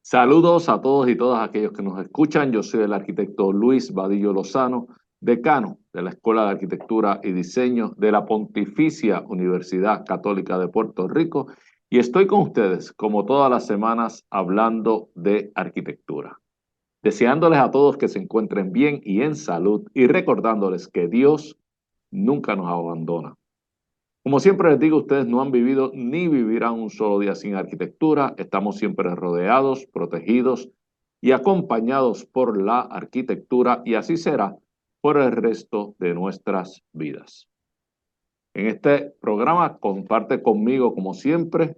Saludos a todos y todas aquellos que nos escuchan. Yo soy el arquitecto Luis Vadillo Lozano, decano de la Escuela de Arquitectura y Diseño de la Pontificia Universidad Católica de Puerto Rico y estoy con ustedes como todas las semanas hablando de arquitectura. Deseándoles a todos que se encuentren bien y en salud y recordándoles que Dios nunca nos abandona. Como siempre les digo, ustedes no han vivido ni vivirán un solo día sin arquitectura. Estamos siempre rodeados, protegidos y acompañados por la arquitectura y así será por el resto de nuestras vidas. En este programa comparte conmigo, como siempre,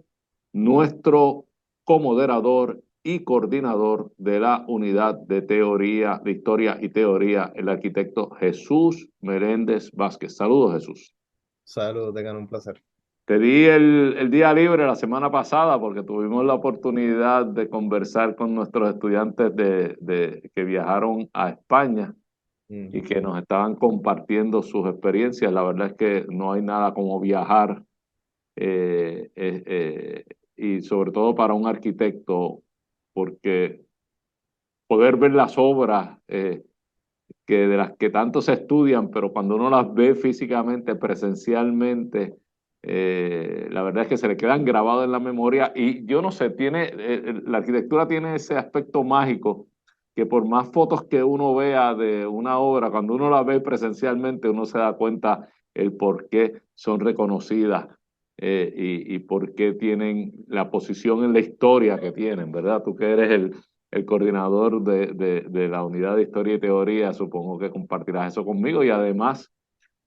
nuestro comoderador y coordinador de la unidad de teoría, de historia y teoría, el arquitecto Jesús Meléndez Vázquez. Saludos, Jesús. Saludos, decano, un placer. Te di el día libre la semana pasada porque tuvimos la oportunidad de conversar con nuestros estudiantes que viajaron a España y que Ujú. nos estaban compartiendo sus experiencias. La verdad es que no hay nada como viajar eh, eh, eh, y sobre todo para un arquitecto, porque poder ver las obras que de las que tanto se estudian, pero cuando uno las ve físicamente, presencialmente, la verdad es que se le quedan grabados en la memoria y yo no sé, la arquitectura tiene ese aspecto mágico que por más fotos que uno vea de una obra, cuando uno la ve presencialmente, uno se da cuenta el por qué son reconocidas y por qué tienen la posición en la historia que tienen, ¿verdad? Tú que eres el coordinador de la unidad de historia y teoría, supongo que compartirás eso conmigo y además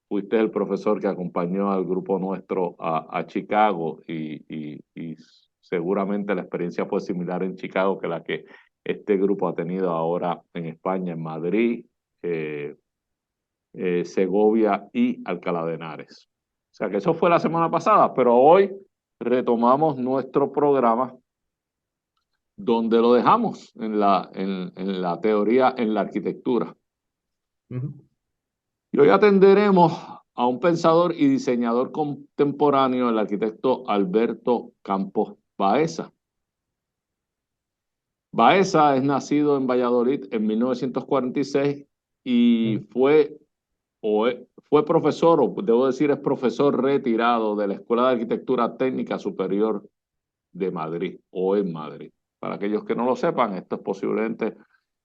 fuiste el profesor que acompañó al grupo nuestro a Chicago y seguramente la experiencia fue similar en Chicago que la que este grupo ha tenido ahora en España, en Madrid, Segovia y Alcalá de Henares. O sea que eso fue la semana pasada, pero hoy retomamos nuestro programa donde lo dejamos en la teoría, en la arquitectura. Ujú. Y hoy atenderemos a un pensador y diseñador contemporáneo, el arquitecto Alberto Campos Baeza. Baeza es nacido en Valladolid en 1946 y Ujú. fue profesor, o debo decir es profesor retirado de la Escuela de Arquitectura Técnica Superior de Madrid o en Madrid. Para aquellos que no lo sepan, esto es posiblemente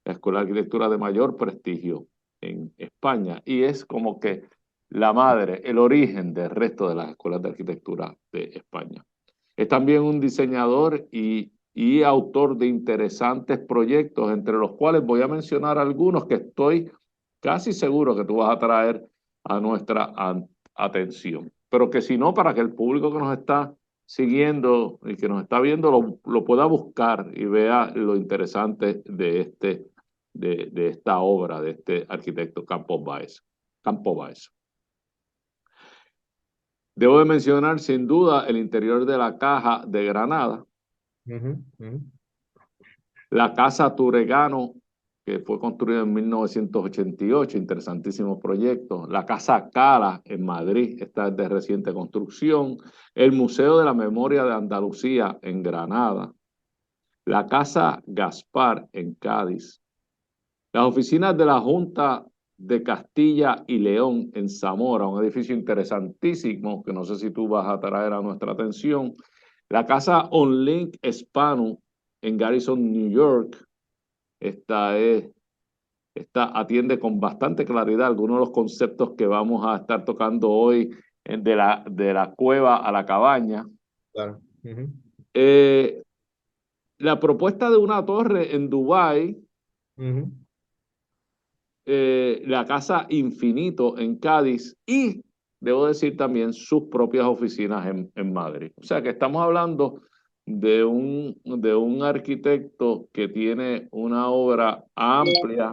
la escuela de arquitectura de mayor prestigio en España y es como que la madre, el origen del resto de las escuelas de arquitectura de España. Es también un diseñador y autor de interesantes proyectos, entre los cuales voy a mencionar algunos que estoy casi seguro que tú vas a traer a nuestra atención. Pero que si no, para que el público que nos está siguiendo y que nos está viendo lo pueda buscar y vea lo interesante de esta obra de este arquitecto Campos Baez. Campo Baez. Debo de mencionar sin duda el interior de la Caja de Granada, Ujú. Ujú. la Casa Turegano, que fue construida en 1988, interesantísimo proyecto, la Casa Cala en Madrid, esta es de reciente construcción, el Museo de la Memoria de Andalucía en Granada, la Casa Gaspar en Cádiz, las oficinas de la Junta de Castilla y León en Zamora, un edificio interesantísimo que no sé si tú vas a traer a nuestra atención, la Casa OnLink Spanu en Garrison, New York. Esta es, esta atiende con bastante claridad algunos de los conceptos que vamos a estar tocando hoy de la cueva a la cabaña. Claro. Ujú. Eh, la propuesta de una torre en Dubái, Ujú. la Casa Infinito en Cádiz y, debo decir también, sus propias oficinas en Madrid. O sea que estamos hablando de un arquitecto que tiene una obra amplia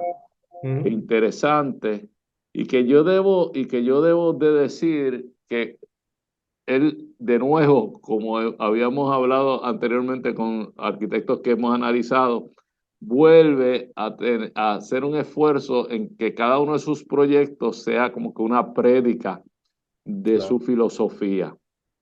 e Ujú. interesante y que yo debo de decir que él, de nuevo, como habíamos hablado anteriormente con arquitectos que hemos analizado, vuelve a hacer un esfuerzo en que cada uno de sus proyectos sea como que una prédica de su Claro. filosofía.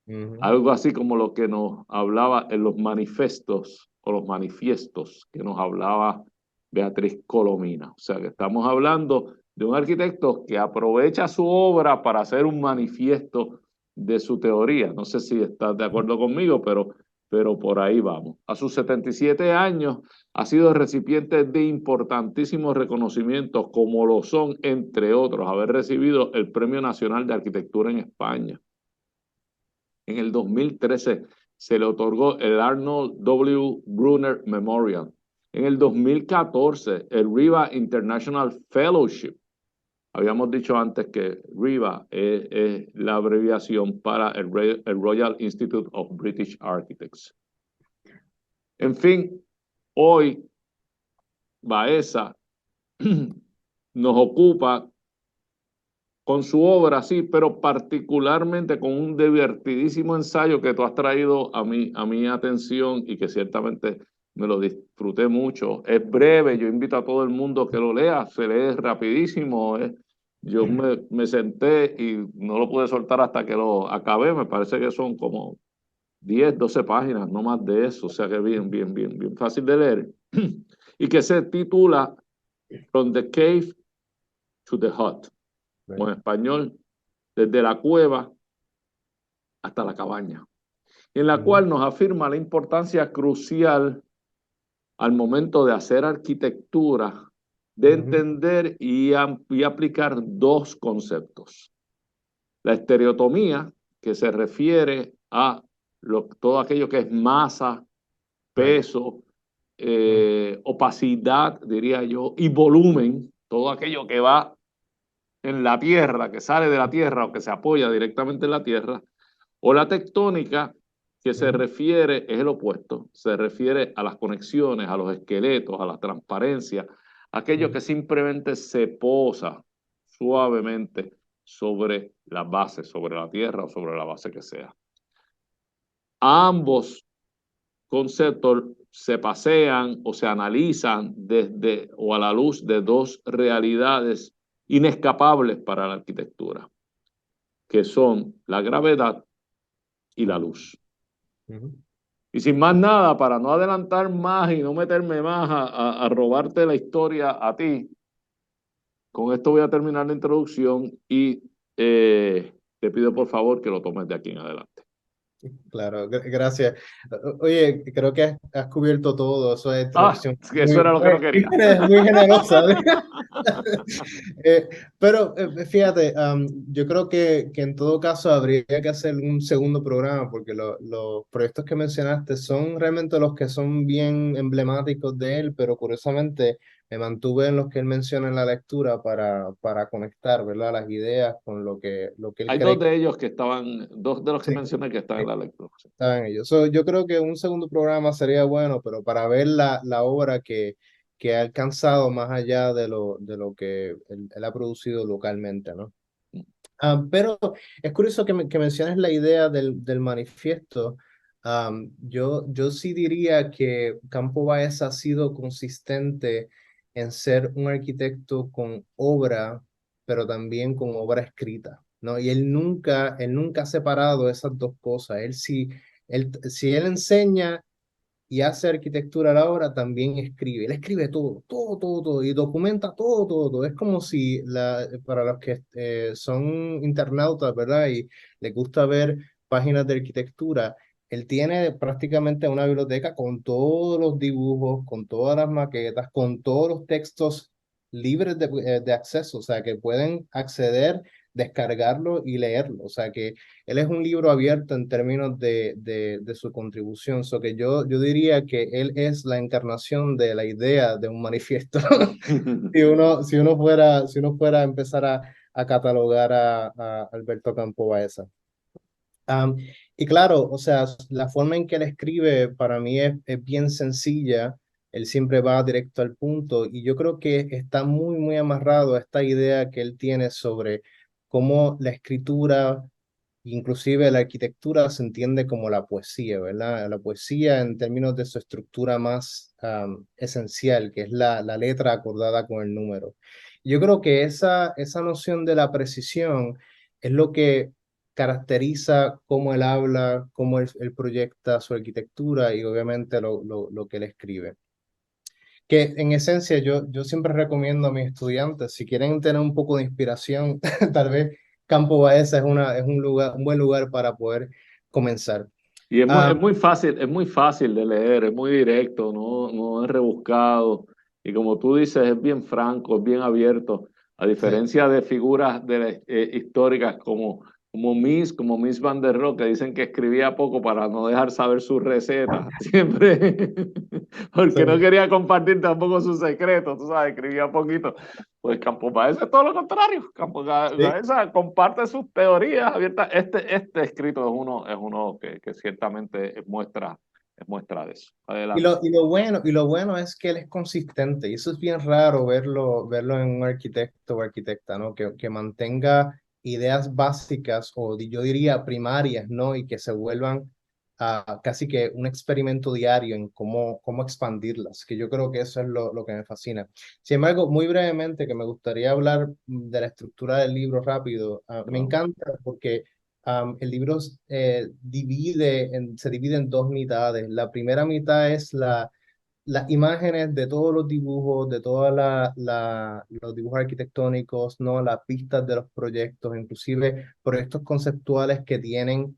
Ujú. Algo así como lo que nos hablaba en los manifestos. o los manifiestos que nos hablaba Beatriz Colomina. O sea que estamos hablando de un arquitecto que aprovecha su obra para hacer un manifiesto de su teoría. No sé si estás de acuerdo conmigo, pero por ahí vamos. A sus 77 años ha sido recipiente de importantísimos reconocimientos, como lo son, entre otros, haber recibido el Premio Nacional de Arquitectura en España. En el 2013 se le otorgó el Arnold W. Brunner Memorial. En el 2014, el RIVA International Fellowship. Habíamos dicho antes que RIVA es la abreviación para el Royal Institute of British Architects. En fin, hoy Baeza nos ocupa con su obra, sí, pero particularmente con un divertidísimo ensayo que tú has traído a mi atención y que ciertamente me lo disfruté mucho. Es breve, yo invito a todo el mundo que lo lea, se lee rapidísimo. Yo me senté y no lo pude soltar hasta que lo acabé, me parece que son como 10, 12 páginas, no más de eso, o sea que bien fácil de leer. Y que se titula From the Cave to the Hut, o en español, desde la cueva hasta la cabaña, en la cual nos afirma la importancia crucial al momento de hacer arquitectura, de entender y aplicar dos conceptos. La estereotomía, que se refiere a todo aquello que es masa, peso, opacidad, diría yo, y volumen, todo aquello que va en la tierra, que sale de la tierra o que se apoya directamente en la tierra, o la tectónica, que se refiere, es el opuesto, se refiere a las conexiones, a los esqueletos, a la transparencia, aquello que simplemente se posa suavemente sobre la base, sobre la tierra o sobre la base que sea. Ambos conceptos se pasean o se analizan desde o a la luz de dos realidades inescapables para la arquitectura, que son la gravedad y la luz. Y sin más nada, para no adelantar más y no meterme más a robarte la historia a ti, con esto voy a terminar la introducción y te pido por favor que lo tomes de aquí en adelante. Claro, gracias. Oye, creo que has cubierto todo, eso es Ah, introducción eso era lo que no quería. muy generosa. Pero fíjate, yo creo que en todo caso habría que hacer un segundo programa porque los proyectos que mencionaste son realmente los que son bien emblemáticos de él, pero curiosamente me mantuve en los que él menciona en la lectura para conectar, ¿verdad? Las ideas con lo que él Hay dos cree. de ellos que estaban, dos de los que Sí, mencioné que están en la lectura. saben ellos. So, yo creo que un segundo programa sería bueno, pero para ver la obra que ha alcanzado más allá de lo que él ha producido localmente, ¿no? Pero es curioso que menciones la idea del manifiesto. Yo sí diría que Campo Báez ha sido consistente en ser un arquitecto con obra, pero también con obra escrita, ¿no? Y él nunca ha separado esas dos cosas. Si él enseña y hace arquitectura a la hora, también escribe. Él escribe todo, y documenta todo. Es como si, para los que son internautas, ¿verdad? Y les gusta ver páginas de arquitectura, él tiene prácticamente una biblioteca con todos los dibujos, con todas las maquetas, con todos los textos libres de acceso, o sea, que pueden acceder, descargarlo y leerlo. O sea, que él es un libro abierto en términos de su contribución, so que yo diría que él es la encarnación de la idea de un manifiesto. Si uno fuera a empezar a catalogar a Alberto Campo Baeza. Am, y claro, o sea, la forma en que él escribe para mí es bien sencilla. Él siempre va directo al punto y yo creo que está muy amarrado a esta idea que él tiene sobre cómo la escritura, inclusive la arquitectura, se entiende como la poesía, ¿verdad? La poesía en términos de su estructura más esencial, que es la letra acordada con el número. Yo creo que esa noción de la precisión es lo que caracteriza cómo él habla, cómo él proyecta su arquitectura y obviamente lo que él escribe. Que en esencia yo siempre recomiendo a mis estudiantes, si quieren tener un poco de inspiración, tal vez Campo Baeza es un lugar, un buen lugar para poder comenzar. Y Ah, es muy fácil de leer, es muy directo, no es rebuscado. Y como tú dices, es bien franco, es bien abierto. A sí, diferencia de figuras históricas como Miss Van der Rohe, que dicen que escribía poco para no dejar saber sus recetas, siempre, porque no sí. quería compartir tampoco sus secretos, tú sabes, escribía poquito. Pues Campo Baeza es todo lo contrario. Campo Sí. Baeza comparte sus teorías abiertas. Este escrito es uno que ciertamente es muestra de eso. Adelante. Y lo bueno es que él es consistente, y eso es bien raro verlo en un arquitecto o arquitecta, ¿no? Que mantenga ideas básicas o yo diría primarias, ¿no? Y que se vuelvan casi que un experimento diario en cómo expandirlas, que yo creo que eso es lo que me fascina. Sin embargo, muy brevemente, que me gustaría hablar de la estructura del libro rápido, me Claro. encanta porque el libro se divide en dos mitades. La primera mitad es las imágenes de todos los dibujos, de todos los dibujos arquitectónicos, ¿no? Las pistas de los proyectos, inclusive proyectos conceptuales que tienen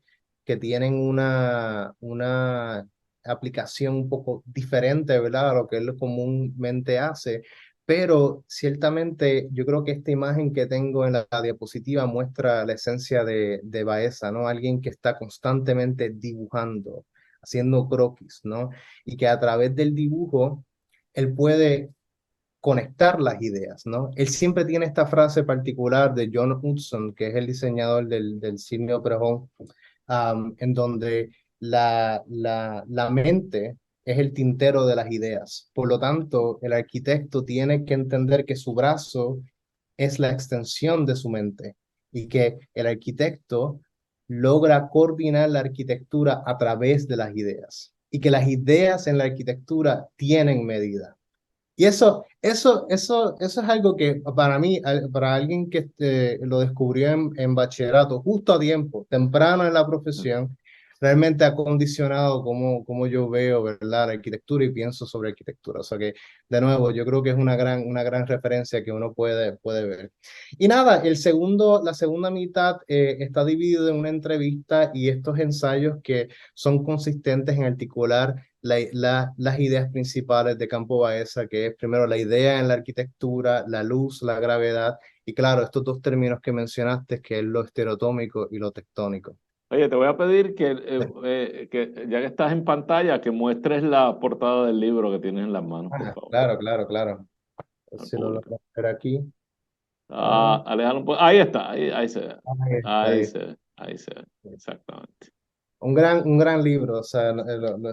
una aplicación un poco diferente, ¿verdad? A lo que él comúnmente hace. Pero ciertamente yo creo que esta imagen que tengo en la diapositiva muestra la esencia de Baeza, ¿no? Alguien que está constantemente dibujando, haciendo croquis, ¿no? Y que a través del dibujo él puede conectar las ideas, ¿no? Él siempre tiene esta frase particular de John Hudson, que es el diseñador del cine Operón, en donde la mente es el tintero de las ideas. Por lo tanto, el arquitecto tiene que entender que su brazo es la extensión de su mente y que el arquitecto logra coordinar la arquitectura a través de las ideas y que las ideas en la arquitectura tienen medida. Y eso es algo que para mí, para alguien que lo descubrió en bachillerato, justo a tiempo, temprano en la profesión, realmente ha condicionado cómo yo veo, ¿verdad?, la arquitectura y pienso sobre arquitectura. O sea que, de nuevo, yo creo que es una gran referencia que uno puede ver. Y nada, la segunda mitad está dividida en una entrevista y estos ensayos que son consistentes en articular las ideas principales de Campo Baeza, que es primero la idea en la arquitectura, la luz, la gravedad, y claro, estos dos términos que mencionaste, que es lo estereotómico y lo tectónico. Oye, te voy a pedir que ya que estás en pantalla, que muestres la portada del libro que tienes en las manos, por favor, Claro, claro, claro. al Si lo público. logro ver aquí. Ah, Ah, aléjalo un poco. Ahí está, ahí se ve. ahí está, ahí está. Ahí se ve. Exactamente. Un gran libro, o sea,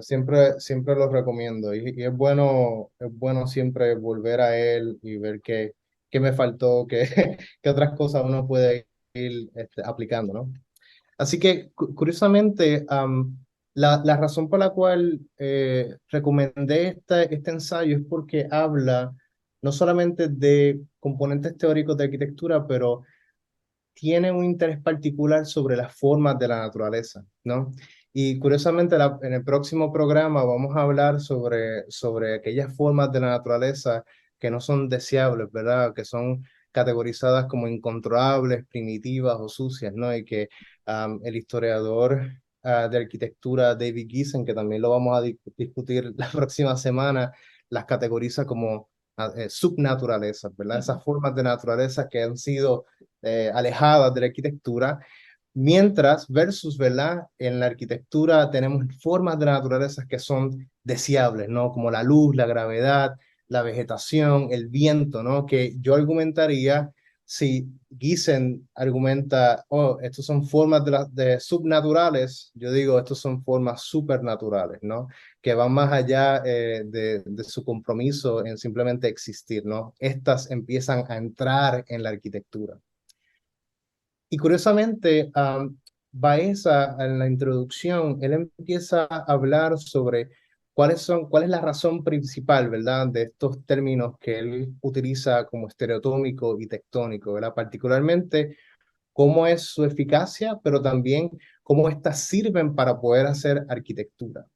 siempre lo recomiendo y es bueno siempre volver a él y ver qué me faltó, qué otras cosas uno puede ir aplicando, ¿no? Así que, curiosamente, la razón por la cual recomendé este ensayo es porque habla no solamente de componentes teóricos de arquitectura, pero tiene un interés particular sobre las formas de la naturaleza, ¿no? Y curiosamente, en el próximo programa vamos a hablar sobre aquellas formas de la naturaleza que no son deseables, ¿verdad? Que son categorizadas como incontrolables, primitivas o sucias, ¿no? Y que el historiador de arquitectura David Giesen, que también lo vamos a discutir la próxima semana, las categoriza como subnaturalezas, ¿verdad? Ujú. Esas formas de naturaleza que han sido alejadas de la arquitectura, mientras versus, ¿verdad? En la arquitectura tenemos formas de la naturaleza que son deseables, ¿no? Como la luz, la gravedad, la vegetación, el viento, ¿no? Que yo argumentaría, si Giesen argumenta, oh, estos son formas de subnaturales, yo digo, estos son formas supernaturales, ¿no? Que van más allá de su compromiso en simplemente existir, ¿no? Estas empiezan a entrar en la arquitectura. Y curiosamente, Baeza, en la introducción, él empieza a hablar sobre cuál es la razón principal, ¿verdad?, de estos términos que él utiliza como estereotómico y tectónico, ¿verdad? Particularmente cómo es su eficacia, pero también cómo éstas sirven para poder hacer arquitectura.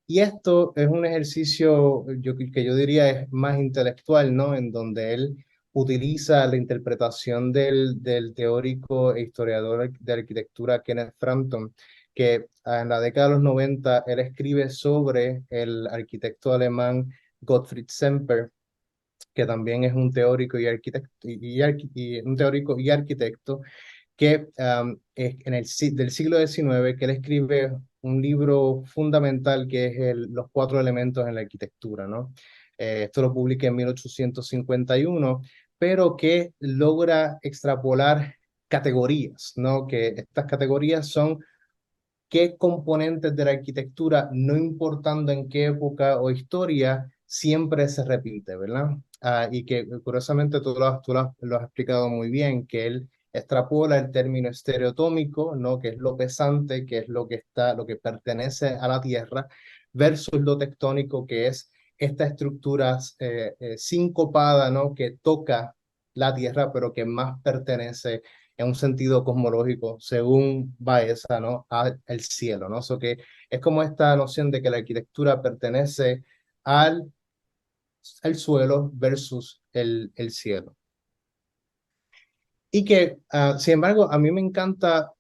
Y esto es un ejercicio que yo diría es más intelectual, ¿no? En donde él utiliza la interpretación del teórico e historiador de arquitectura Kenneth Frampton, que en la década de los 90 él escribe sobre el arquitecto alemán Gottfried Semper, que también es un teórico y arquitecto, un teórico y arquitecto que es del siglo XIX, que él escribe un libro fundamental que es Los cuatro elementos en la arquitectura, ¿no? Esto lo publica en 1851, pero que logra extrapolar categorías, ¿no? Que estas categorías son qué componentes de la arquitectura, no importando en qué época o historia, siempre se repite, ¿verdad? Y que curiosamente tú lo has explicado muy bien, que él extrapola el término estereotómico, ¿no? Que es lo pesante, que es lo que está, lo que pertenece a la Tierra, versus lo tectónico, que es esta estructura sincopada, ¿no? Que toca la Tierra, pero que más pertenece en un sentido cosmológico, según Baeza, ¿no? Al cielo, ¿no? So que es como esta noción de que la arquitectura pertenece al, al suelo versus el cielo. Y que, sin embargo, a mí me encanta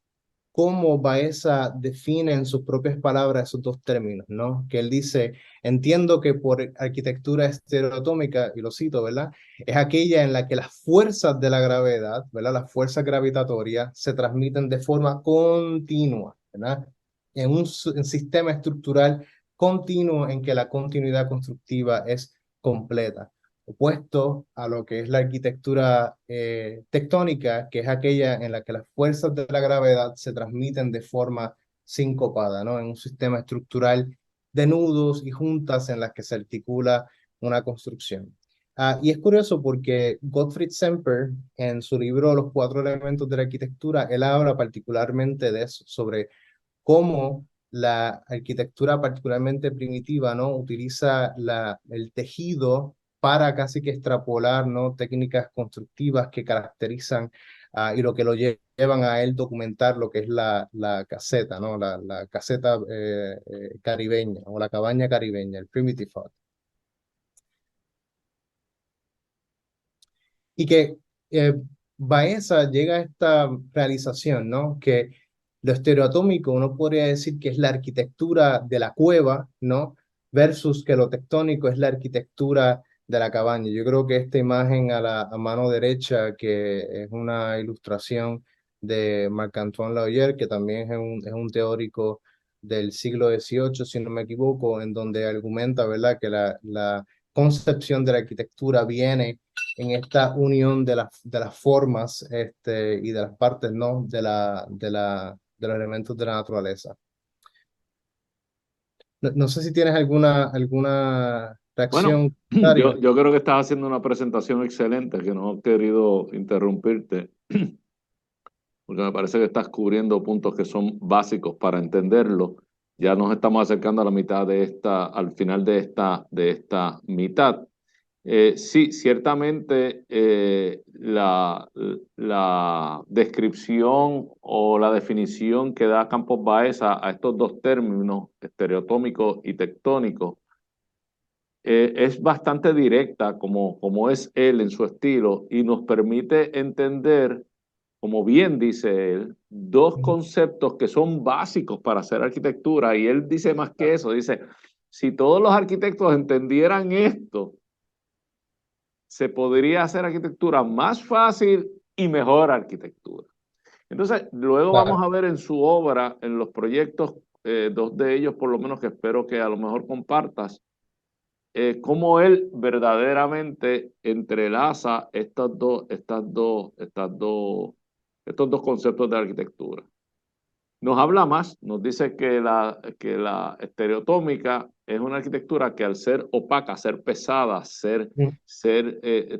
cómo Baeza define en sus propias palabras esos dos términos, ¿no? Que él dice, entiendo que por arquitectura estereoatómica, y lo cito, ¿verdad? Es aquella en la que las fuerzas de la gravedad, ¿verdad? Las fuerzas gravitatorias se transmiten de forma continua, ¿verdad? En un sistema estructural continuo en que la continuidad constructiva es completa, opuesto a lo que es la arquitectura tectónica, que es aquella en la que las fuerzas de la gravedad se transmiten de forma sincopada, ¿no? En un sistema estructural de nudos y juntas en las que se articula una construcción. Y es curioso porque Gottfried Semper, en su libro Los cuatro elementos de la arquitectura, él habla particularmente de eso, sobre cómo la arquitectura particularmente primitiva, ¿no? Utiliza el tejido para casi que extrapolar, ¿no? Técnicas constructivas que caracterizan y lo que lo llevan a él documentar lo que es la caseta, ¿no? La caseta caribeña o la cabaña caribeña, el primitive hut. Y que eh, Baeza llega a esta realización, ¿no? Que lo estereoatómico uno podría decir que es la arquitectura de la cueva, ¿no? Versus que lo tectónico es la arquitectura de la cabaña. Yo creo que esta imagen a mano derecha, que es una ilustración de Marc-Antoine Laoyer, que también es un teórico del siglo XVIII, si no me equivoco, en donde argumenta, ¿verdad?, que la concepción de la arquitectura viene en esta unión de las formas y de las partes, ¿no? De los elementos de la naturaleza. No sé si tienes alguna Bueno, reacción, yo, comentario. yo creo que estás haciendo una presentación excelente, que no he querido interrumpirte, porque me parece que estás cubriendo puntos que son básicos para entenderlo. Ya nos estamos acercando a la mitad de al final de esta mitad. Sí, ciertamente la descripción o la definición que da Campos Baeza a estos dos términos, estereotómico y tectónico, es bastante directa como es él en su estilo y nos permite entender, como bien dice él, dos conceptos que son básicos para hacer arquitectura y él dice más que eso, dice, si todos los arquitectos entendieran esto, se podría hacer arquitectura más fácil y mejor arquitectura. Entonces, luego vamos Claro. a ver en su obra, en los proyectos, dos de ellos por lo menos que espero que a lo mejor compartas, cómo él verdaderamente entrelaza estos dos conceptos de arquitectura. Nos habla más, nos dice que la estereotómica es una arquitectura que al ser opaca, ser pesada, ser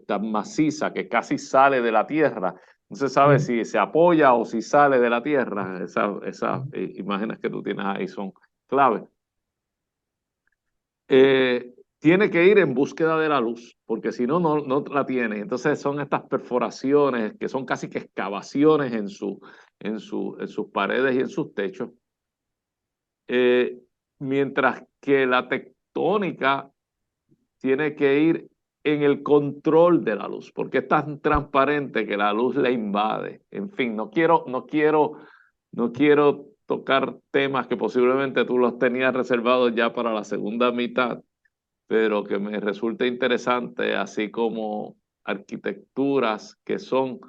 tan maciza que casi sale de la tierra, no se sabe si se apoya o si sale de la tierra. Esas imágenes que tú tienes ahí son clave. tiene que ir en búsqueda de la luz, porque si no, no la tiene. Entonces son estas perforaciones que son casi que excavaciones en sus paredes y en sus techos. Eh, Mientras que la tectónica tiene que ir en el control de la luz, porque es tan transparente que la luz la invade. En fin, no quiero tocar temas que posiblemente tú los tenías reservados ya para la segunda mitad, pero que me resulta interesante, así como arquitecturas que son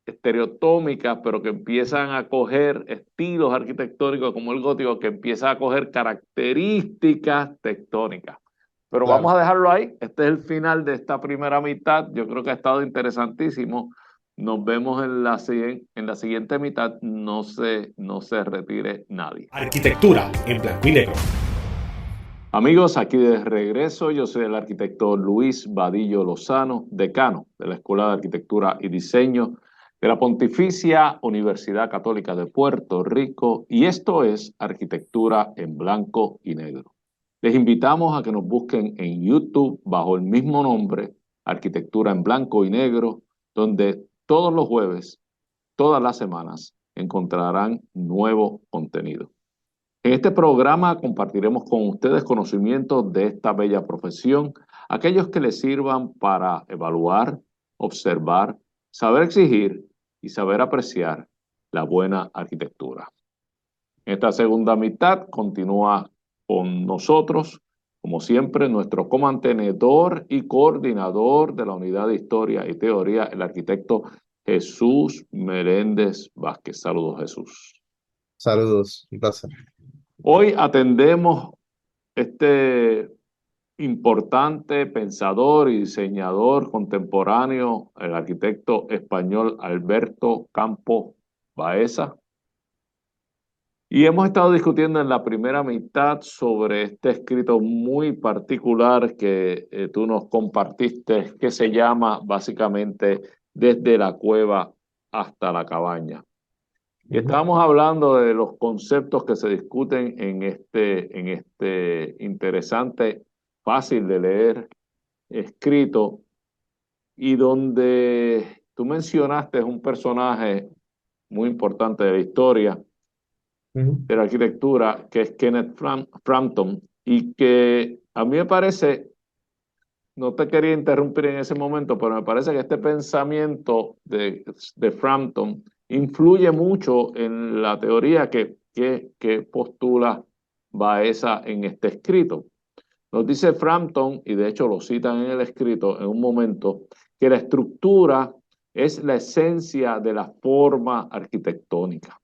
estereotómicas, pero que empiezan a coger estilos arquitectónicos como el gótico, que empieza a coger características tectónicas. Pero vamos Claro. a dejarlo ahí. Este es el final de esta primera mitad. Yo creo que ha estado interesantísimo. Nos vemos en la siguiente mitad. No se retire nadie. Arquitectura en blanco y negro. Amigos, aquí de regreso, yo soy el arquitecto Luis Vadillo Lozano, decano de la Escuela de Arquitectura y Diseño de la Pontificia Universidad Católica de Puerto Rico, y esto es Arquitectura en Blanco y Negro. Les invitamos a que nos busquen en YouTube bajo el mismo nombre, Arquitectura en Blanco y Negro, donde todos los jueves, todas las semanas, encontrarán nuevo contenido. En este programa compartiremos con ustedes conocimientos de esta bella profesión, aquellos que les sirvan para evaluar, observar, saber exigir y saber apreciar la buena arquitectura. En esta segunda mitad continúa con nosotros, como siempre, nuestro comantenedor y coordinador de la Unidad de Historia y Teoría, el arquitecto Jesús Meléndez Vázquez. Saludos, Jesús. Saludos, un placer. Hoy atendemos este importante pensador y diseñador contemporáneo, el arquitecto español Alberto Campo Baeza. Y hemos estado discutiendo en la primera mitad sobre este escrito muy particular que tú nos compartiste, que se llama básicamente Desde la cueva hasta la cabaña. Y estábamos hablando de los conceptos que se discuten en este interesante, fácil de leer escrito, y donde tú mencionaste un personaje muy importante de la historia de la arquitectura, que es Kenneth Frampton, y que a mí me parece, no te quería interrumpir en ese momento, pero me parece que este pensamiento de Frampton influye mucho en la teoría que postula Baeza en este escrito. Nos dice Frampton, y de hecho lo citan en el escrito en un momento, que la estructura es la esencia de la forma arquitectónica.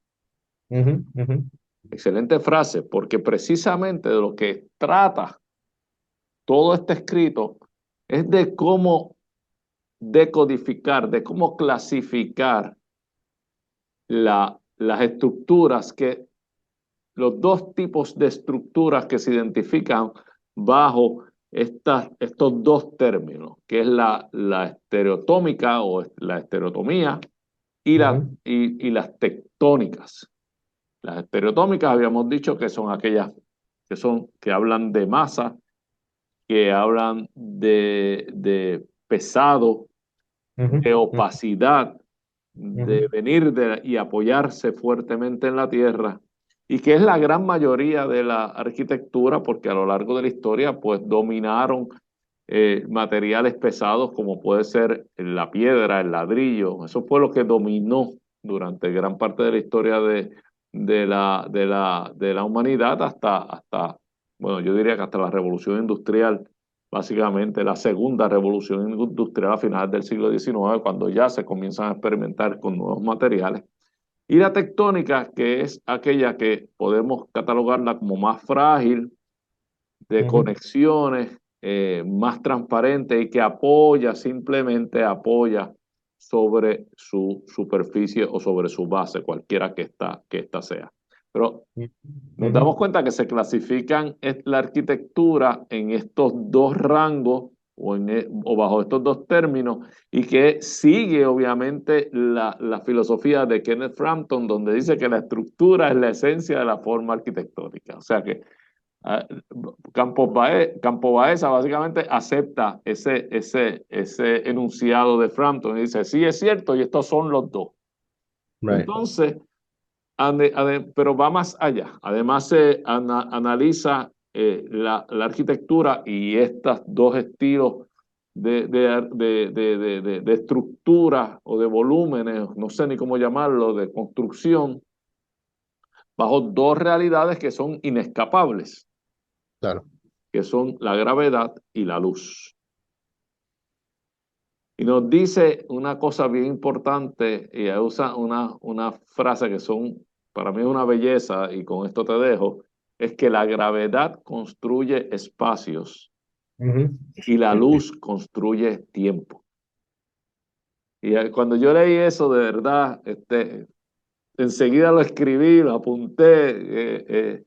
Excelente frase, porque precisamente de lo que trata todo este escrito es de cómo decodificar, de cómo clasificar las estructuras, los dos tipos de estructuras que se identifican bajo estos dos términos, que es la estereotómica o la estereotomía y las tectónicas. Las estereotómicas habíamos dicho que son aquellas que hablan de masa, que hablan de pesado, de opacidad, de venir y apoyarse fuertemente en la tierra, y que es la gran mayoría de la arquitectura, porque a lo largo de la historia pues dominaron materiales pesados como puede ser la piedra, el ladrillo. Eso fue lo que dominó durante gran parte de la historia de la humanidad bueno, yo diría que hasta la revolución industrial, básicamente la segunda revolución industrial a finales del siglo XIX, cuando ya se comienzan a experimentar con nuevos materiales. Y la tectónica, que es aquella que podemos catalogarla como más frágil, de conexiones, más transparente y que simplemente apoya sobre su superficie o sobre su base, cualquiera que esta sea. Pero nos damos cuenta que se clasifican la arquitectura en estos dos rangos o bajo estos dos términos, y que sigue obviamente la filosofía de Kenneth Frampton, donde dice que la estructura es la esencia de la forma arquitectónica. O sea que Campo Baeza básicamente acepta ese enunciado de Frampton y dice, sí es cierto y estos son los dos. Right. Entonces, pero va más allá. Además se analiza la arquitectura y estos dos estilos de estructura o de volúmenes, no sé ni cómo llamarlo, de construcción, bajo dos realidades que son inescapables, Claro. que son la gravedad y la luz. Y nos dice una cosa bien importante, y usa una frase que para mí es una belleza, y con esto te dejo, es que la gravedad construye espacios Ujú. y la luz construye tiempo. Y cuando yo leí eso, de verdad, enseguida lo escribí, lo apunté,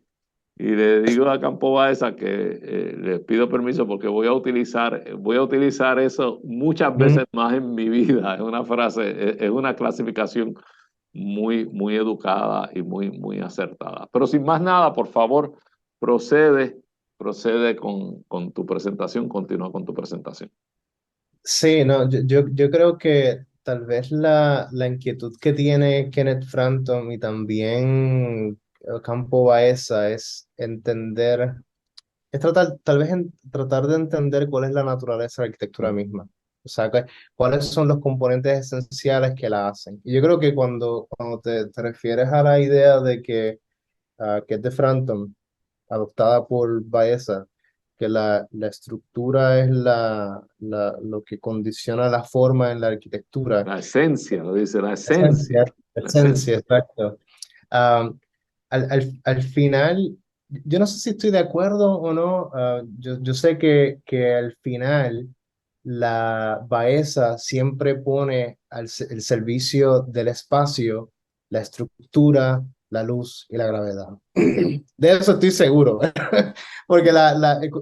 y le digo a Campo Baeza que le pido permiso porque voy a utilizar eso muchas Ujú. veces más en mi vida. Es una frase, es una clasificación muy educada y muy acertada. Pero sin más nada, por favor, procede, procede con tu presentación, continúa con tu presentación. Sí, no, yo creo que tal vez la inquietud que tiene Kenneth Frampton y también Campo Baeza es entender, es tratar, tal vez tratar de entender cuál es la naturaleza de la arquitectura misma. O sea, cuáles son los componentes esenciales que la hacen. Y yo creo que cuando te refieres a la idea de que es de Frampton, adoptada por Baeza, que la estructura es lo que condiciona la forma en la arquitectura. La esencia, lo dice, la esencia, Esencia, la esencia. esencia, exacto. Am, al final, yo no sé si estoy de acuerdo o no. Yo sé que al final la Baeza siempre pone el servicio del espacio, la estructura, la luz y la gravedad. De eso estoy seguro, porque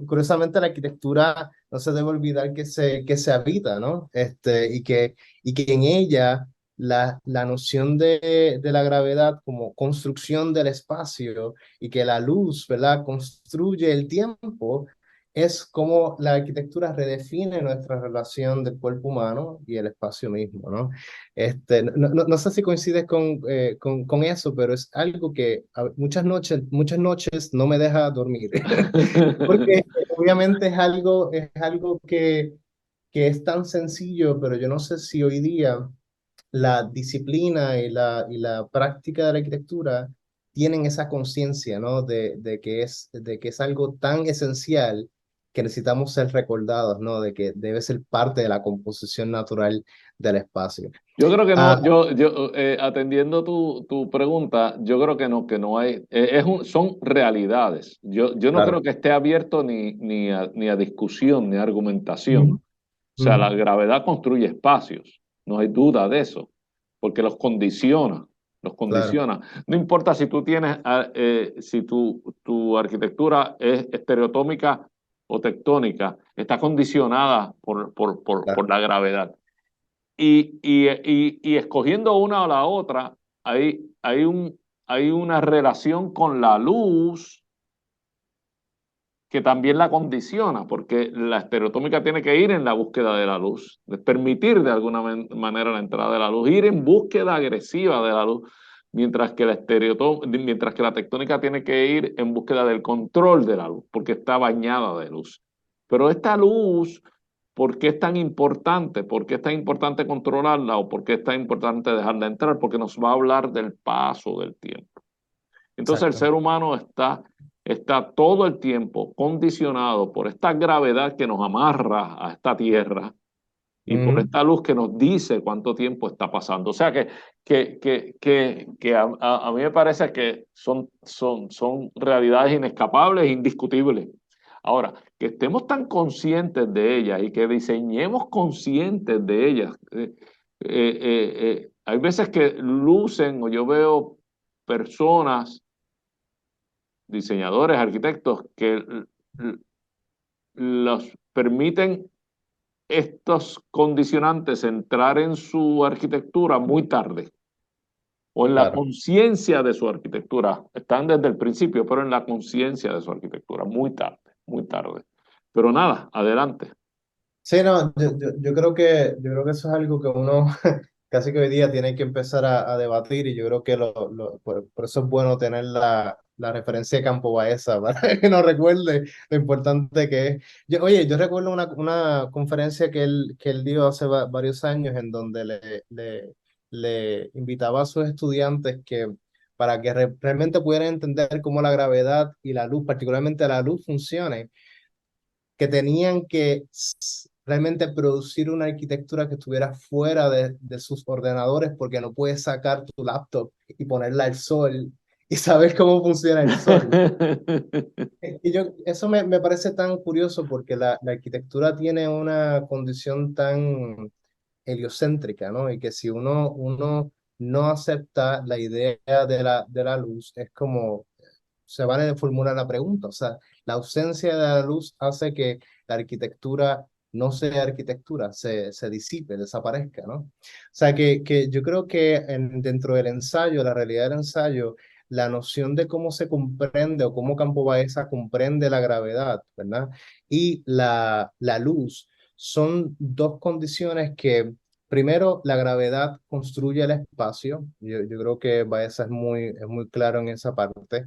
curiosamente la arquitectura no se debe olvidar que se habita, ¿no? Y que en ella la noción de la gravedad como construcción del espacio y que la luz, ¿verdad?, construye el tiempo, es como la arquitectura redefine nuestra relación del cuerpo humano y el espacio mismo, ¿no? No sé si coincides con eso, pero es algo que muchas noches no me deja dormir, porque obviamente es algo que es tan sencillo, pero yo no sé si hoy día la disciplina y la práctica de la arquitectura tienen esa conciencia, ¿no? De que es algo tan esencial que necesitamos ser recordados, ¿no? De que debe ser parte de la composición natural del espacio. Yo creo que Ah, no, atendiendo tu pregunta, yo creo que no hay, son realidades. Yo no creo claro. que esté abierto ni a discusión, ni a argumentación. Ujú, O sea, ujú, la gravedad construye espacios, no hay duda de eso, porque los condiciona, los claro, condiciona. No importa si tú tienes, si tu arquitectura es estereotómica o tectónica, está condicionada por claro, la gravedad. Y escogiendo una o la otra, hay una relación con la luz que también la condiciona, porque la estereotómica tiene que ir en la búsqueda de la luz, de permitir de alguna manera la entrada de la luz, ir en búsqueda agresiva de la luz, mientras que la tectónica tiene que ir en búsqueda del control de la luz, porque está bañada de luz. Pero esta luz, ¿por qué es tan importante? ¿Por qué es tan importante controlarla o por qué es tan importante dejarla entrar? Porque nos va a hablar del paso del tiempo. Entonces el exacto, ser humano está todo el tiempo condicionado por esta gravedad que nos amarra a esta tierra y por ujú, esta luz que nos dice cuánto tiempo está pasando. O sea que a mí me parece que son realidades inescapables e indiscutibles. Ahora, que estemos tan conscientes de ellas y que diseñemos conscientes de ellas. Hay veces que lucen o yo veo personas, diseñadores, arquitectos, que los permiten estos condicionantes entrar en su arquitectura muy tarde o en la claro. conciencia de su arquitectura. Están desde el principio, pero en la conciencia de su arquitectura muy tarde. muy tarde. Pero nada, adelante. Sí, no, yo creo que eso es algo que uno casi que hoy día tiene que empezar a debatir y yo creo que por eso es bueno tener la referencia de Campo Baeza para que nos recuerde lo importante que es. Oye, yo recuerdo una conferencia que él dio hace varios años en donde le invitaba a sus estudiantes que para que realmente pudieran entender cómo la gravedad y la luz, particularmente la luz, funcionen que tenían que realmente producir una arquitectura que estuviera fuera de sus ordenadores porque no puedes sacar tu laptop y ponerla al sol y saber cómo funciona el sol. Eso me parece tan curioso porque la arquitectura tiene una condición tan heliocéntrica, ¿no? Y que si uno no acepta la idea de la luz, es como se van a formular la pregunta. O sea, la ausencia de la luz hace que la arquitectura no sea arquitectura, se disipe, desaparezca, ¿no? O sea, que yo creo que dentro del ensayo, la realidad del ensayo, la noción de cómo se comprende o cómo Campo Baeza comprende la gravedad, ¿verdad? Y la luz son dos condiciones que, primero, la gravedad construye el espacio. Yo creo que Baeza es muy claro en esa parte,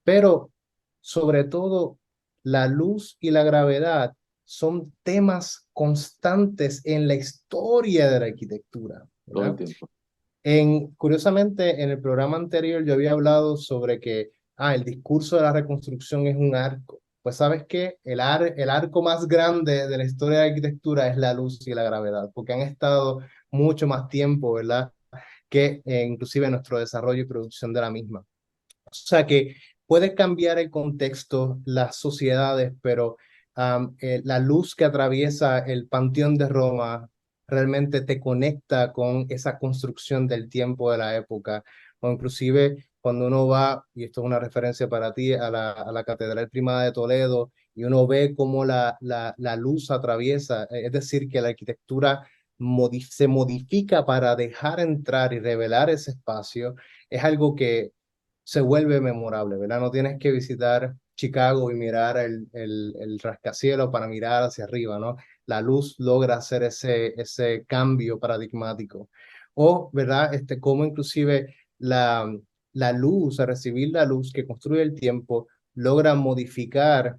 pero sobre todo la luz y la gravedad son temas constantes en la historia de la arquitectura, Todo el ¿verdad? tiempo. Curiosamente, en el programa anterior yo había hablado sobre que el discurso de la reconstrucción es un arco. Pues sabes que el arco más grande de la historia de la arquitectura es la luz y la gravedad, porque han estado mucho más tiempo, ¿verdad? Que inclusive nuestro desarrollo y producción de la misma. O sea que puede cambiar el contexto, las sociedades, pero la luz que atraviesa el Panteón de Roma realmente te conecta con esa construcción del tiempo de la época. O inclusive cuando uno va, y esto es una referencia para ti, a la Catedral Primada de Toledo, y uno ve cómo la luz atraviesa, es decir, que la arquitectura se modifica para dejar entrar y revelar ese espacio, es algo que se vuelve memorable, ¿verdad? No tienes que visitar Chicago y mirar el rascacielos para mirar hacia arriba, ¿no? La luz logra hacer ese cambio paradigmático. O, ¿verdad? Como inclusive la luz, a recibir la luz que construye el tiempo, logra modificar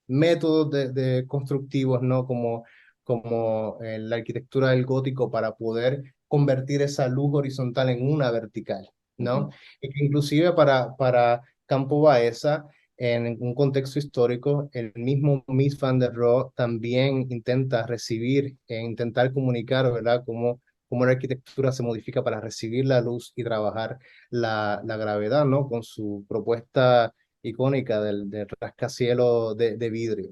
métodos de constructivos, ¿no? Como en la arquitectura del gótico para poder convertir esa luz horizontal en una vertical, ¿no? Y que inclusive para Campo Baeza, en un contexto histórico, el mismo Mies van der Rohe también intenta recibir e intentar comunicar, ¿verdad? Cómo la arquitectura se modifica para recibir la luz y trabajar la gravedad, ¿no? Con su propuesta icónica del rascacielos de vidrio.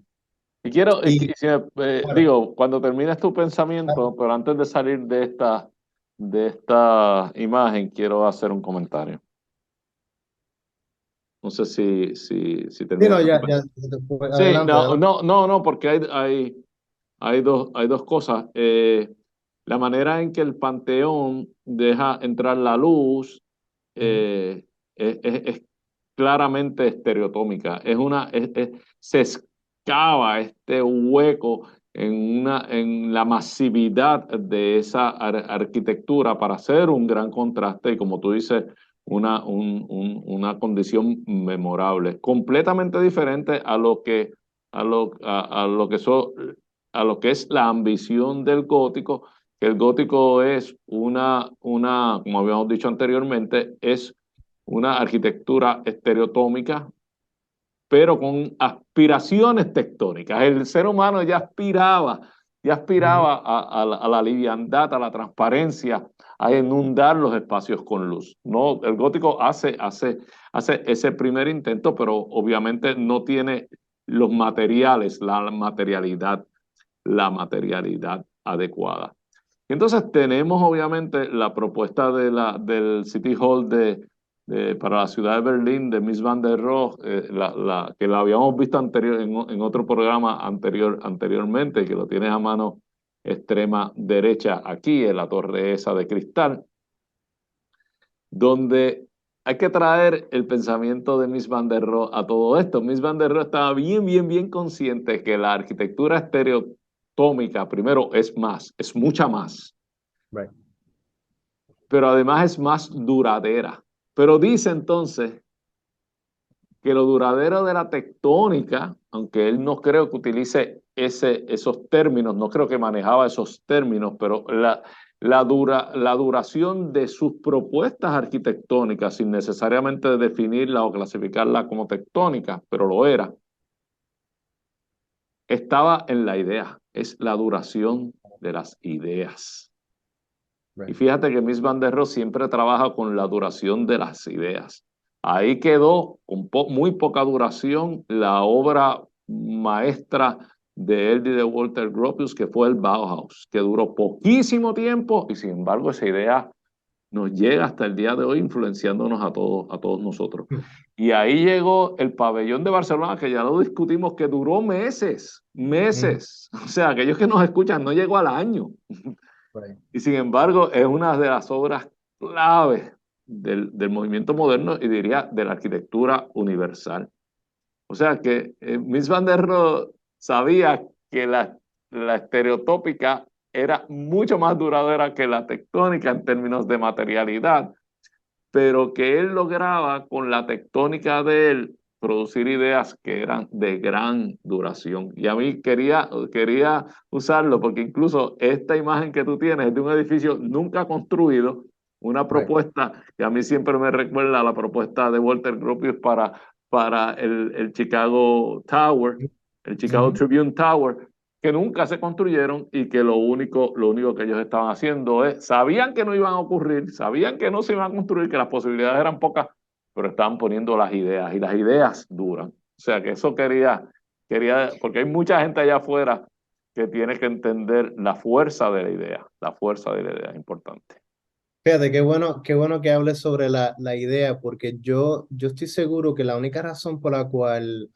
Y quiero, Y bueno, digo, cuando termines tu pensamiento, pero antes de salir de esta imagen, quiero hacer un comentario. No sé si sí, no, terminaste tu pensamiento. Sí, adelante, no, adelante. no, porque hay dos cosas. La manera en que el Panteón deja entrar la luz Ujú, eh, es claramente estereotómica. Se excava este hueco en la masividad de esa arquitectura para hacer un gran contraste y, como tú dices, una condición memorable, completamente diferente a lo que es la ambición del gótico, que el gótico es como habíamos dicho anteriormente, es una arquitectura estereotómica, pero con aspiraciones tectónicas. El ser humano ya ujú. aspiraba a la liviandad, a la transparencia, a inundar los espacios con luz. No, el gótico hace ese primer intento, pero obviamente no tiene los materiales, la materialidad adecuada. Y entonces tenemos obviamente la propuesta del City Hall para la ciudad de Berlín de Mies van der Rohe, que la habíamos visto en otro programa anteriormente, que lo tienes a mano extrema derecha aquí, en la torre esa de cristal, donde hay que traer el pensamiento de Mies van der Rohe a todo esto. Mies van der Rohe estaba bien consciente que la arquitectura estereotómica, primero, es mucha más, Right. pero además es más duradera. Pero dice entonces que lo duradero de la tectónica, aunque él no creo que utilice esos términos, no creo que manejaba esos términos, pero la duración de sus propuestas arquitectónicas, sin necesariamente definirla o clasificarla como tectónica, pero lo era, estaba en la idea, es la duración de las ideas. Y Right. fíjate que Mies van der Rohe siempre trabaja con la duración de las ideas. Ahí quedó con muy poca duración la obra maestra de él y de Walter Gropius, que fue el Bauhaus, que duró poquísimo tiempo y sin embargo esa idea nos llega hasta el día de hoy influenciándonos a todos nosotros. Y ahí llegó el pabellón de Barcelona, que ya lo discutimos, que duró meses. O sea, aquellos que nos escuchan, no llegó al año. Right. Y sin embargo, es una de las obras claves del movimiento moderno y diría de la arquitectura universal. O sea que Mies van der Rohe sabía que la estereotópica era mucho más duradera que la tectónica en términos de materialidad, pero que él lograba con la tectónica de él producir ideas que eran de gran duración. Y a mí quería usarlo porque incluso esta imagen que tú tienes es de un edificio nunca construido, una Right. propuesta que a mí siempre me recuerda a la propuesta de Walter Gropius para el Chicago Tower, el Chicago Ujú. Tribune Tower, que nunca se construyeron y que lo único que ellos estaban haciendo es, sabían que no iban a ocurrir, sabían que no se iban a construir, que las posibilidades eran pocas, pero estaban poniendo las ideas y las ideas duran. O sea que eso porque hay mucha gente allá afuera que tiene que entender la fuerza de la fuerza de la idea es importante. Fíjate, qué bueno que hables sobre la idea, porque yo estoy seguro que la única razón por la cual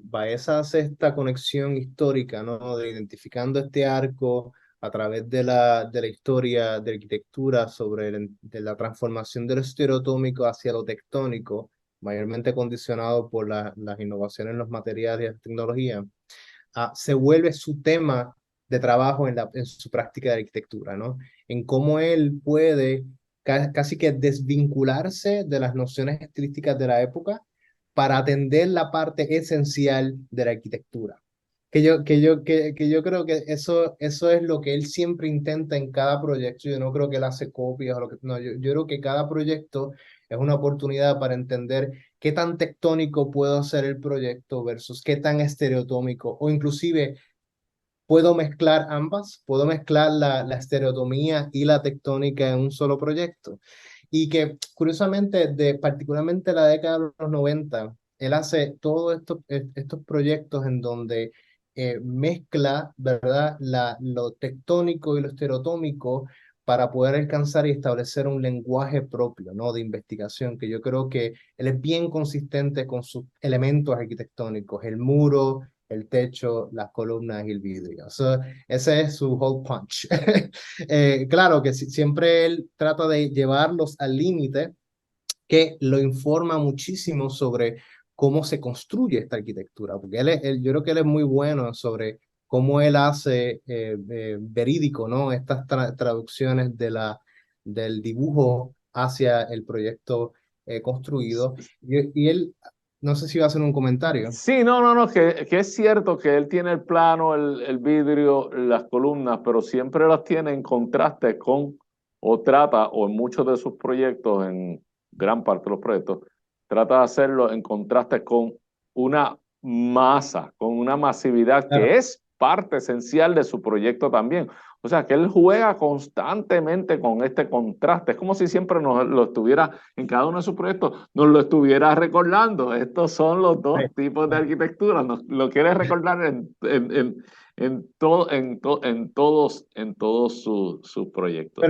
Baeza hace esta conexión histórica, ¿no? De identificando este arco a través de la historia de arquitectura sobre de la transformación de lo estereotómico hacia lo tectónico, mayormente condicionado por las innovaciones en los materiales y la tecnología, se vuelve su tema de trabajo en su práctica de arquitectura, ¿no? En cómo él puede casi que desvincularse de las nociones estilísticas de la época para atender la parte esencial de la arquitectura. Que yo creo que eso es lo que él siempre intenta en cada proyecto. Yo no creo que él hace copias o lo que, no, yo creo que cada proyecto es una oportunidad para entender qué tan tectónico puedo hacer el proyecto versus qué tan estereotómico, o inclusive puedo mezclar ambas, puedo mezclar la estereotomía y la tectónica en un solo proyecto. Y que curiosamente, particularmente la década de los 90, él hace todos estos proyectos en donde mezcla, ¿verdad?, lo tectónico y lo estereotómico para poder alcanzar y establecer un lenguaje propio, ¿no?, de investigación, que yo creo que él es bien consistente con sus elementos arquitectónicos, el muro, el techo, las columnas y el vidrio. Ese es su whole punch. Claro que siempre él trata de llevarlos al límite, que lo informa muchísimo sobre cómo se construye esta arquitectura, porque yo creo que él es muy bueno sobre cómo él hace verídico, ¿no?, estas traducciones del dibujo hacia el proyecto construido. Y él, no sé si va a hacer un comentario. Sí, no, que es cierto que él tiene el plano, el vidrio, las columnas, pero siempre las tiene en contraste con, o trata, o en muchos de sus proyectos, en gran parte de los proyectos, trata de hacerlo en contraste con una masa, con una masividad que Claro. es parte esencial de su proyecto también. O sea, que él juega constantemente con este contraste. Es como si siempre nos lo estuviera, en cada uno de sus proyectos, nos lo estuviera recordando. Estos son los dos tipos de arquitectura. Nos lo quiere recordar en todos sus proyectos.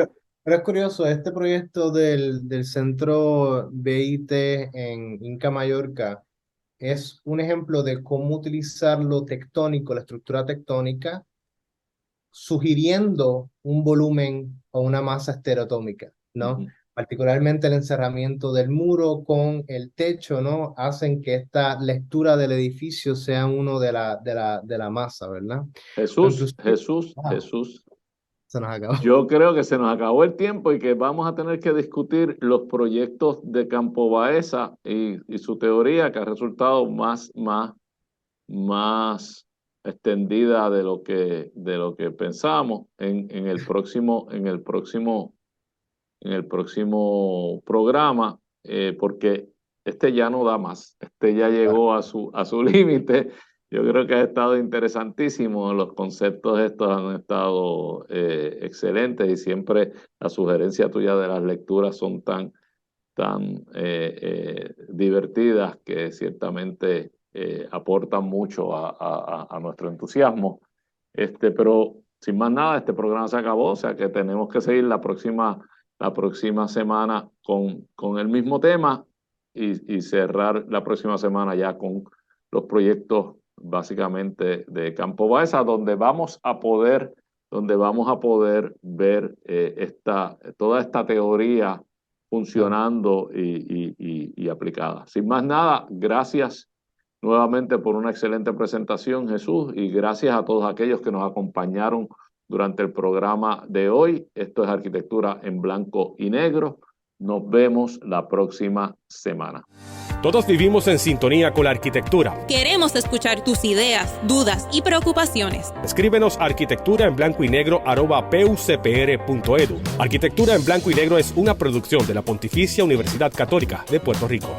Pero es curioso, este proyecto del centro BIT en Inca Mallorca es un ejemplo de cómo utilizar lo tectónico, la estructura tectónica, sugiriendo un volumen o una masa estereotómica, ¿no? Ujú. particularmente el encerramiento del muro con el techo, ¿no? Hacen que esta lectura del edificio sea uno de la masa, ¿verdad? Jesús, Inclusive, Jesús, wow, Jesús. se nos acabó. Yo creo que se nos acabó el tiempo y que vamos a tener que discutir los proyectos de Campo Baeza y su teoría, que ha resultado más extendida de lo que pensamos en el próximo programa, porque este ya no da más, este ya llegó a su límite. Yo creo que ha estado interesantísimo, los conceptos estos han estado excelentes y siempre la sugerencia tuya de las lecturas son tan divertidas que ciertamente aportan mucho a nuestro entusiasmo. Pero sin más nada, este programa se acabó, o sea que tenemos que seguir la próxima semana con el mismo tema y cerrar la próxima semana ya con los proyectos básicamente de Campo Baeza, donde vamos a poder ver toda esta teoría funcionando y aplicada. Sin más nada, gracias nuevamente por una excelente presentación, Jesús, y gracias a todos aquellos que nos acompañaron durante el programa de hoy. Esto es Arquitectura en Blanco y Negro. Nos vemos la próxima semana. Todos vivimos en sintonía con la arquitectura. Queremos escuchar tus ideas, dudas y preocupaciones. Escríbenos a arquitecturaenblancoynegro@pucpr.edu. Arquitectura en Blanco y Negro es una producción de la Pontificia Universidad Católica de Puerto Rico.